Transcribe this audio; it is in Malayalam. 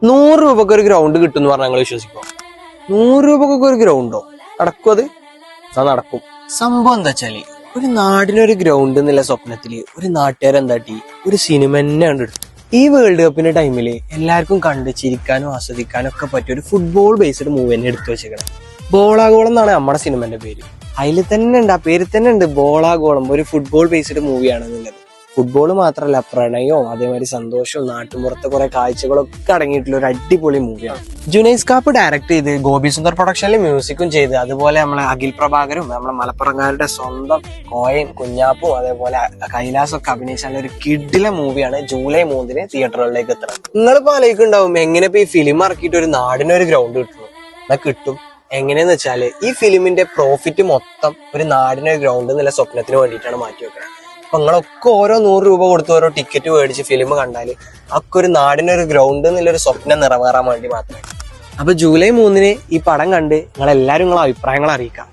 100 രൂപക്ക് ഒരു ഗ്രൗണ്ട് കിട്ടും എന്ന് പറഞ്ഞാൽ ഞങ്ങൾ വിശ്വസിക്കോ? 100 രൂപക്കൊക്കെ ഒരു ഗ്രൗണ്ടോ? നടക്കും അത്? നടക്കും. സംഭവം എന്താ വെച്ചാല്, ഒരു നാടിനൊരു ഗ്രൗണ്ട് എന്നുള്ള സ്വപ്നത്തില് ഒരു നാട്ടുകാരെന്താട്ടി ഒരു സിനിമ തന്നെ കണ്ടെടുത്തു. ഈ വേൾഡ് കപ്പിന്റെ ടൈമില് എല്ലാവർക്കും കണ്ട് ചിരിക്കാനും ആസ്വദിക്കാനും ഒക്കെ പറ്റിയ ഒരു ഫുട്ബോൾ ബേസ്ഡ് മൂവി തന്നെ എടുത്തു വെച്ചേക്കണം. ബോളാഗോളം എന്നാണ് നമ്മുടെ സിനിമന്റെ പേര്. അതിൽ തന്നെ ഉണ്ട്, ആ പേര് തന്നെ ഉണ്ട്, ബോളാഗോളം. ഒരു ഫുട്ബോൾ ബേസ്ഡ് മൂവിയാണെന്നുള്ളത്. ഫുട്ബോൾ മാത്രമല്ല, പ്രണയവും അതേമാതിരി സന്തോഷവും നാട്ടുമ്പുറത്തെ കുറെ കാഴ്ചകളൊക്കെ അടങ്ങിയിട്ടുള്ള ഒരു അടിപൊളി മൂവിയാണ്. ജുനൈസ് കാപ്പ് ഡയറക്ട് ചെയ്ത് ഗോപി സുന്ദർ പ്രൊഡക്ഷനിൽ മ്യൂസിക്കും ചെയ്ത്, അതുപോലെ നമ്മളെ അഖിൽ പ്രഭാകരും നമ്മളെ മലപ്പുറംകാരുടെ സ്വന്തം കോയൻ കുഞ്ഞാപ്പും അതേപോലെ കൈലാസൊക്കെ അഭിനയിച്ചാൽ ഒരു കിഡിലെ മൂവിയാണ്. ജൂലൈ 3 തിയേറ്ററുകളിലേക്ക് എത്തണം. നിങ്ങളിപ്പോ ആലോചിക്കുന്നുണ്ടാവും എങ്ങനെ ഇപ്പൊ ഈ ഫിലിം ഇറക്കിയിട്ട് ഒരു നാടിനൊരു ഗ്രൗണ്ട് കിട്ടുന്നു. എന്നാൽ കിട്ടും. എങ്ങനെയെന്ന് വെച്ചാല്, ഈ ഫിലിമിന്റെ പ്രോഫിറ്റ് മൊത്തം ഒരു നാടിനൊരു ഗ്രൗണ്ട് എന്നുള്ള സ്വപ്നത്തിന് വേണ്ടിയിട്ടാണ് മാറ്റി വെക്കുന്നത്. അപ്പൊ നിങ്ങളൊക്കെ ഓരോ 100 രൂപ കൊടുത്ത് ഓരോ ടിക്കറ്റ് മേടിച്ച് ഫിലിം കണ്ടാല് ഒക്കെ ഒരു നാടിനൊരു ഗ്രൗണ്ട് എന്നുള്ളൊരു സ്വപ്നം നിറവേറാൻ വേണ്ടി മാത്രമേ. അപ്പൊ ജൂലൈ 3 ഈ പടം കണ്ട് നിങ്ങളെല്ലാരും നിങ്ങളെ അഭിപ്രായങ്ങൾ അറിയിക്കാം.